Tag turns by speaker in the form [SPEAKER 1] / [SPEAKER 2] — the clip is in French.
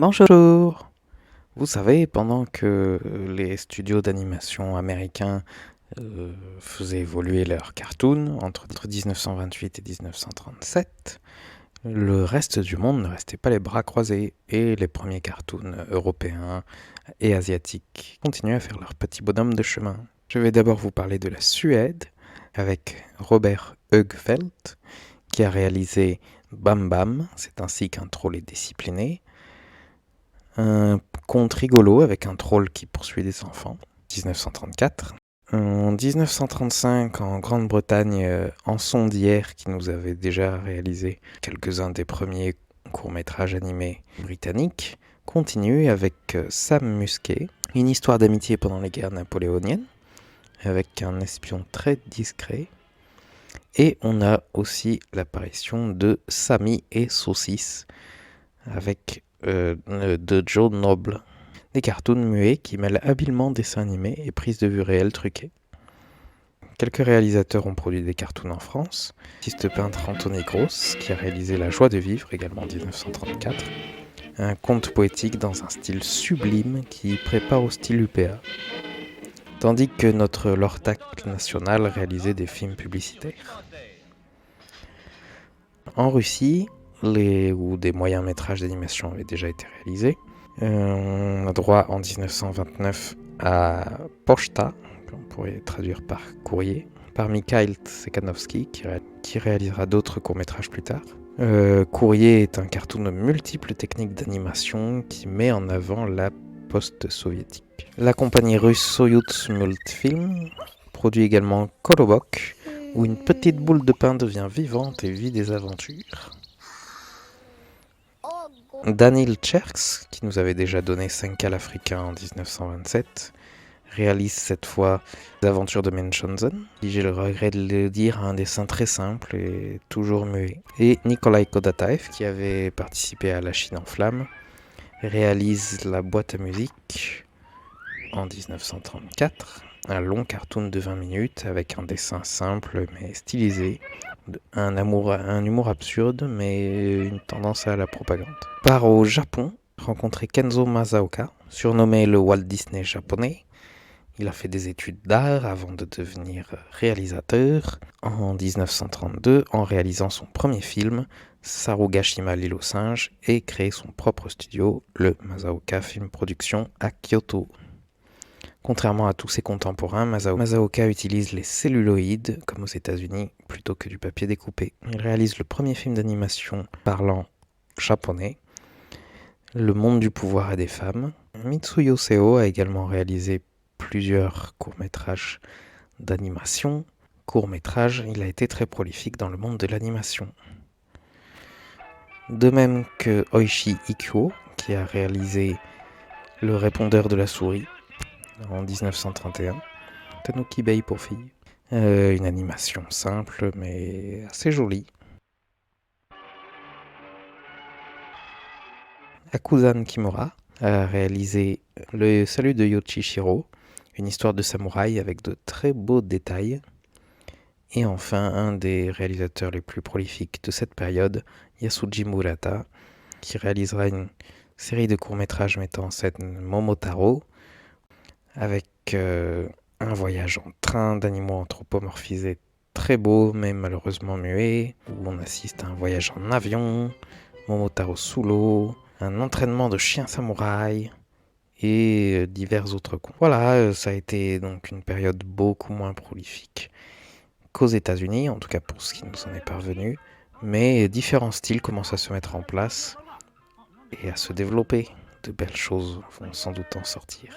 [SPEAKER 1] Bonjour! Vous savez, pendant que les studios d'animation américains faisaient évoluer leurs cartoons entre 1928 et 1937, le reste du monde ne restait pas les bras croisés et les premiers cartoons européens et asiatiques continuaient à faire leur petit bonhomme de chemin. Je vais d'abord vous parler de la Suède avec Robert Högfeldt qui a réalisé Bam Bam, c'est ainsi qu'un troll est discipliné. Un conte rigolo avec un troll qui poursuit des enfants, 1934. En 1935, en Grande-Bretagne, Anson d'hier, qui nous avait déjà réalisé quelques-uns des premiers courts-métrages animés britanniques, continue avec Sam Musquet, une histoire d'amitié pendant les guerres napoléoniennes, avec un espion très discret. Et on a aussi l'apparition de Sammy et Saucisse, avec de Joe Noble. Des cartoons muets qui mêlent habilement dessins animés et prises de vue réelles truquées. Quelques réalisateurs ont produit des cartoons en France. L'artiste peintre Anthony Gross, qui a réalisé La joie de vivre, également en 1934. Un conte poétique dans un style sublime qui prépare au style UPA. Tandis que notre Lortac national réalisait des films publicitaires. En Russie, où des moyens métrages d'animation avaient déjà été réalisés. On a droit en 1929 à Pochta, qu'on pourrait traduire par courrier, par Mikhail Tsekhanovsky, qui réalisera d'autres courts-métrages plus tard. Courrier est un cartoon de multiples techniques d'animation qui met en avant la post-soviétique. La compagnie russe Soyuz Multfilm produit également Kolobok, où une petite boule de pain devient vivante et vit des aventures. Danil Cherks, qui nous avait déjà donné 5 cas africains en 1927, réalise cette fois les aventures de Munchausen, qui, j'ai le regret de le dire, a un dessin très simple et toujours muet. Et Nikolai Kodataev, qui avait participé à La Chine en flammes, réalise La boîte à musique en 1934, un long cartoon de 20 minutes avec un dessin simple mais stylisé, un humour absurde mais une tendance à la propagande. Part au Japon, rencontrer Kenzo Masaoka, surnommé le Walt Disney japonais. Il a fait des études d'art avant de devenir réalisateur en 1932 en réalisant son premier film, Sarugashima l'île aux singes, et créé son propre studio, le Masaoka Film Production à Kyoto. Contrairement à tous ses contemporains, Masaoka utilise les celluloïdes, comme aux États-Unis, plutôt que du papier découpé. Il réalise le premier film d'animation parlant japonais, Le monde du pouvoir et des femmes. Mitsuyo Seo a également réalisé plusieurs courts-métrages d'animation. Courts-métrages, il a été très prolifique dans le monde de l'animation. De même que Oishi Ikuo, qui a réalisé Le répondeur de la souris en 1931. Tanuki Bay pour filles. Une animation simple mais assez jolie. Akuzan Kimura a réalisé Le salut de Yoshishiro, une histoire de samouraï avec de très beaux détails. Et enfin, un des réalisateurs les plus prolifiques de cette période, Yasuji Murata, qui réalisera une série de courts-métrages mettant en scène Momotaro, avec un voyage en train d'animaux anthropomorphisés très beau, mais malheureusement muet, où on assiste à un voyage en avion, Momotaro sous l'eau, un entraînement de chiens samouraïs et divers autres cons. Voilà, ça a été donc une période beaucoup moins prolifique qu'aux États-Unis, en tout cas pour ce qui nous en est parvenu, mais différents styles commencent à se mettre en place et à se développer. De belles choses vont sans doute en sortir.